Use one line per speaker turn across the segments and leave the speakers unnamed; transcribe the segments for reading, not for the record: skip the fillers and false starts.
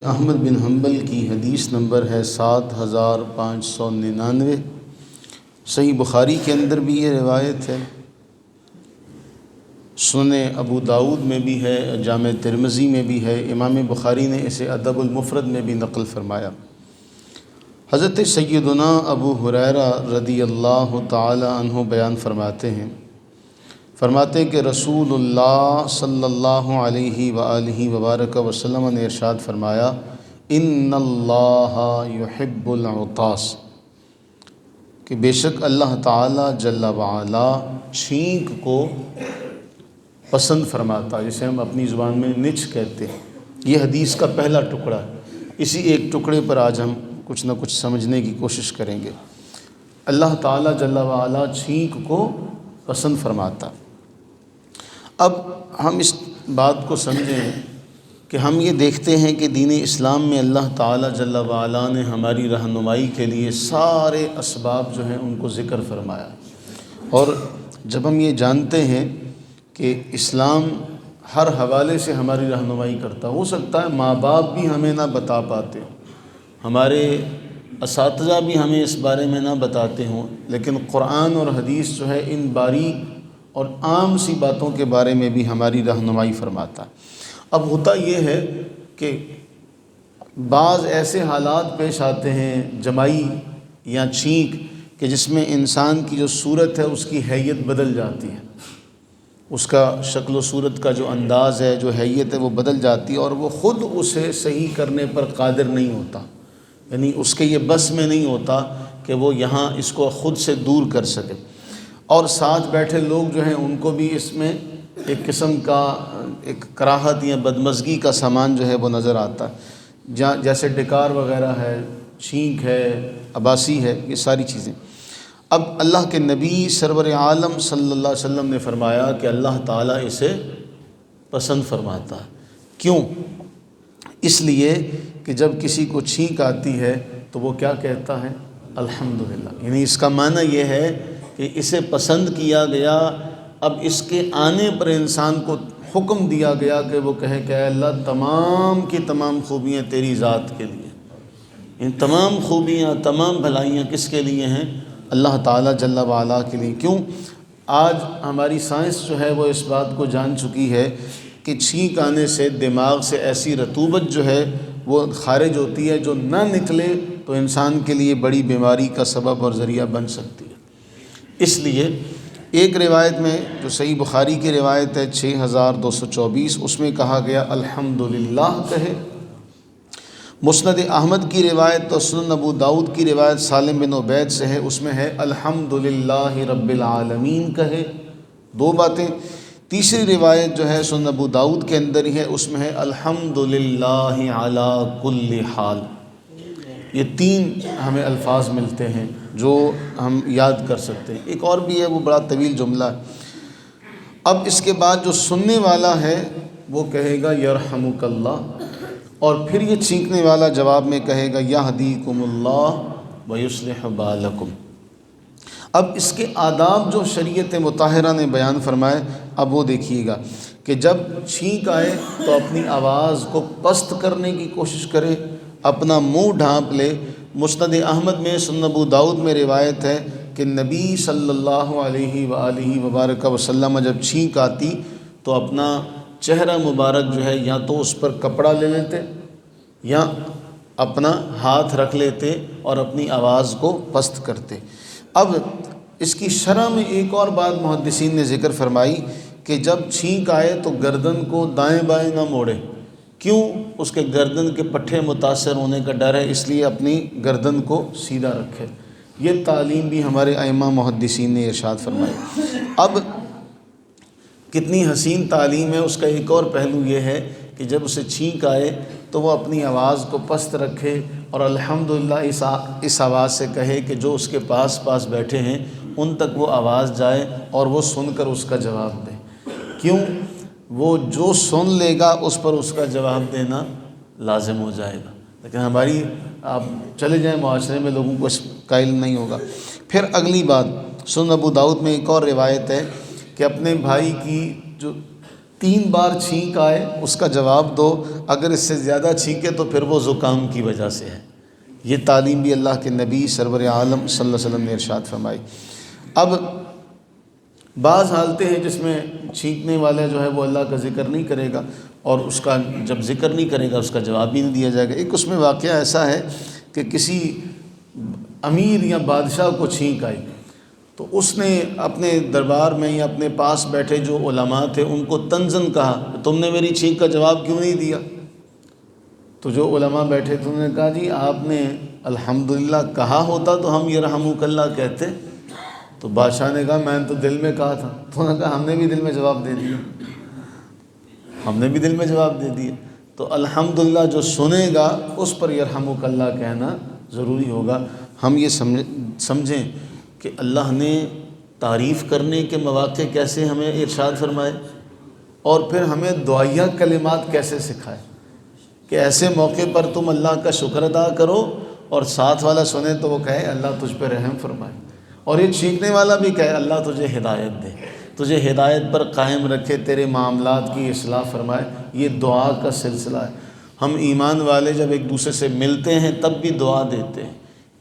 احمد بن حنبل کی حدیث نمبر ہے 7599۔ صحیح بخاری کے اندر بھی یہ روایت ہے، سنن ابو داود میں بھی ہے، جامع ترمذی میں بھی ہے، امام بخاری نے اسے ادب المفرد میں بھی نقل فرمایا۔ حضرت سیدنا ابو ہریرہ رضی اللہ تعالی عنہ بیان فرماتے ہیں کہ رسول اللہ صلی اللہ علیہ وآلہ وبارک وسلم نے ارشاد فرمایا، ان اللہ یحب العطاس، کہ بے شک اللہ تعالی جل وعلا چھینک کو پسند فرماتا ہے، جسے ہم اپنی زبان میں نچ کہتے ہیں۔ یہ حدیث کا پہلا ٹکڑا ہے، اسی ایک ٹکڑے پر آج ہم کچھ نہ کچھ سمجھنے کی کوشش کریں گے۔ اللہ تعالی جل وعلا چھینک کو پسند فرماتا۔ اب ہم اس بات کو سمجھیں کہ ہم یہ دیکھتے ہیں کہ دین اسلام میں اللہ تعالی جل وعلا نے ہماری رہنمائی کے لیے سارے اسباب جو ہیں ان کو ذکر فرمایا، اور جب ہم یہ جانتے ہیں کہ اسلام ہر حوالے سے ہماری رہنمائی کرتا، ہو سکتا ہے ماں باپ بھی ہمیں نہ بتا پاتے ہوں، ہمارے اساتذہ بھی ہمیں اس بارے میں نہ بتاتے ہوں، لیکن قرآن اور حدیث جو ہے ان باریک اور عام سی باتوں کے بارے میں بھی ہماری رہنمائی فرماتا۔ اب ہوتا یہ ہے کہ بعض ایسے حالات پیش آتے ہیں جمائی یا چھینک کہ جس میں انسان کی جو صورت ہے اس کی حیت بدل جاتی ہے، اس کا شکل و صورت کا جو انداز ہے، جو حیت ہے وہ بدل جاتی ہے، اور وہ خود اسے صحیح کرنے پر قادر نہیں ہوتا، یعنی اس کے یہ بس میں نہیں ہوتا کہ وہ یہاں اس کو خود سے دور کر سکے، اور ساتھ بیٹھے لوگ جو ہیں ان کو بھی اس میں ایک قسم کا ایک کراہت یا بدمزگی کا سامان جو ہے وہ نظر آتا ہے، جیسے ڈکار وغیرہ ہے، چھینک ہے، اباسی ہے، یہ ساری چیزیں۔ اب اللہ کے نبی سرور عالم صلی اللہ علیہ وسلم نے فرمایا کہ اللہ تعالیٰ اسے پسند فرماتا ہے۔ کیوں؟ اس لیے کہ جب کسی کو چھینک آتی ہے تو وہ کیا کہتا ہے؟ الحمدللہ، یعنی اس کا معنی یہ ہے کہ اسے پسند کیا گیا۔ اب اس کے آنے پر انسان کو حکم دیا گیا کہ وہ کہے کہ اے اللہ تمام کی تمام خوبیاں تیری ذات کے لیے، ان تمام خوبیاں، تمام بھلائیاں کس کے لیے ہیں؟ اللہ تعالیٰ جل وعلا کے لیے۔ کیوں؟ آج ہماری سائنس جو ہے وہ اس بات کو جان چکی ہے کہ چھینک آنے سے دماغ سے ایسی رطوبت جو ہے وہ خارج ہوتی ہے جو نہ نکلے تو انسان کے لیے بڑی بیماری کا سبب اور ذریعہ بن سکتی ہے۔ اس لیے ایک روایت میں جو صحیح بخاری کی روایت ہے 6224، اس میں کہا گیا الحمدللہ کہے۔ مسند احمد کی روایت اور سنن ابو داود کی روایت سالم بن عبید سے ہے، اس میں ہے الحمدللہ رب العالمین کہے، دو باتیں۔ تیسری روایت جو ہے سنن ابو داود کے اندر ہی ہے، اس میں ہے الحمدللہ علی کل حال۔ یہ تین ہمیں الفاظ ملتے ہیں جو ہم یاد کر سکتے ہیں، ایک اور بھی ہے وہ بڑا طویل جملہ ہے۔ اب اس کے بعد جو سننے والا ہے وہ کہے گا یرحمک اللہ، اور پھر یہ چھینکنے والا جواب میں کہے گا یہدیکم اللہ ویصلح بالکم۔ اب اس کے آداب جو شریعت مطہرہ نے بیان فرمائے، اب وہ دیکھیے گا کہ جب چھینک آئے تو اپنی آواز کو پست کرنے کی کوشش کرے، اپنا منہ ڈھانپ لے۔ مسند احمد میں، سنن ابو داود میں روایت ہے کہ نبی صلی اللہ علیہ وآلہ وبارک وسلم جب چھینک آتی تو اپنا چہرہ مبارک جو ہے یا تو اس پر کپڑا لے لیتے یا اپنا ہاتھ رکھ لیتے اور اپنی آواز کو پست کرتے۔ اب اس کی شرح میں ایک اور بات محدثین نے ذکر فرمائی کہ جب چھینک آئے تو گردن کو دائیں بائیں نہ موڑے۔ کیوں؟ اس کے گردن کے پٹھے متاثر ہونے کا ڈر ہے، اس لیے اپنی گردن کو سیدھا رکھے۔ یہ تعلیم بھی ہمارے ائمہ محدثین نے ارشاد فرمائی۔ اب کتنی حسین تعلیم ہے، اس کا ایک اور پہلو یہ ہے کہ جب اسے چھینک آئے تو وہ اپنی آواز کو پست رکھے اور الحمدللہ اس آواز سے کہے کہ جو اس کے پاس بیٹھے ہیں ان تک وہ آواز جائے اور وہ سن کر اس کا جواب دیں۔ کیوں؟ وہ جو سن لے گا اس پر اس کا جواب دینا لازم ہو جائے گا، لیکن ہماری آپ چلے جائیں معاشرے میں لوگوں کو اس کا علم نہیں ہوگا۔ پھر اگلی بات، سنن ابو داؤد میں ایک اور روایت ہے کہ اپنے بھائی کی جو 3 بار چھینک آئے اس کا جواب دو، اگر اس سے زیادہ چھینکے تو پھر وہ زکام کی وجہ سے ہے۔ یہ تعلیم بھی اللہ کے نبی سرور عالم صلی اللہ علیہ وسلم نے ارشاد فرمائی۔ اب بعض حالتیں ہیں جس میں چھینکنے والا جو ہے وہ اللہ کا ذکر نہیں کرے گا، اور اس کا جب ذکر نہیں کرے گا اس کا جواب بھی نہیں دیا جائے گا۔ ایک اس میں واقعہ ایسا ہے کہ کسی امیر یا بادشاہ کو چھینک آئی، تو اس نے اپنے دربار میں یا اپنے پاس بیٹھے جو علماء تھے ان کو طنزاً کہا، تم نے میری چھینک کا جواب کیوں نہیں دیا؟ تو جو علماء بیٹھے تھے انہوں نے کہا جی آپ نے الحمدللہ کہا ہوتا تو ہم یرحمک اللہ کہتے۔ تو بادشاہ نے کہا میں نے تو دل میں کہا تھا۔ تو انہوں نے کہا ہم نے بھی دل میں جواب دے دیا، ہم نے بھی دل میں جواب دے دیا۔ تو الحمدللہ جو سنے گا اس پر یرحمک اللہ کہنا ضروری ہوگا۔ ہم یہ سمجھیں کہ اللہ نے تعریف کرنے کے مواقع کیسے ہمیں ارشاد فرمائے، اور پھر ہمیں دعائیہ کلمات کیسے سکھائے کہ ایسے موقع پر تم اللہ کا شکر ادا کرو، اور ساتھ والا سنے تو وہ کہے اللہ تجھ پہ رحم فرمائے، اور یہ چھینکنے والا بھی کہے اللہ تجھے ہدایت دے، تجھے ہدایت پر قائم رکھے، تیرے معاملات کی اصلاح فرمائے۔ یہ دعا کا سلسلہ ہے۔ ہم ایمان والے جب ایک دوسرے سے ملتے ہیں تب بھی دعا دیتے ہیں،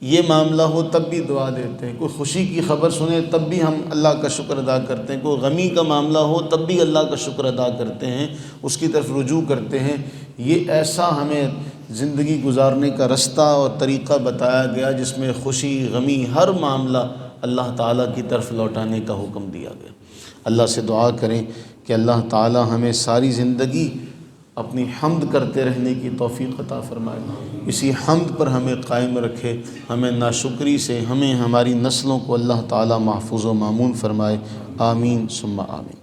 یہ معاملہ ہو تب بھی دعا دیتے ہیں، کوئی خوشی کی خبر سنیں تب بھی ہم اللہ کا شکر ادا کرتے ہیں، کوئی غمی کا معاملہ ہو تب بھی اللہ کا شکر ادا کرتے ہیں، اس کی طرف رجوع کرتے ہیں۔ یہ ایسا ہمیں زندگی گزارنے کا رستہ اور طریقہ بتایا گیا جس میں خوشی غمی ہر معاملہ اللہ تعالیٰ کی طرف لوٹانے کا حکم دیا گیا۔ اللہ سے دعا کریں کہ اللہ تعالیٰ ہمیں ساری زندگی اپنی حمد کرتے رہنے کی توفیق عطا فرمائے، اسی حمد پر ہمیں قائم رکھے، ہمیں ناشکری سے ہماری نسلوں کو اللہ تعالیٰ محفوظ و مامون فرمائے۔ آمین ثم آمین۔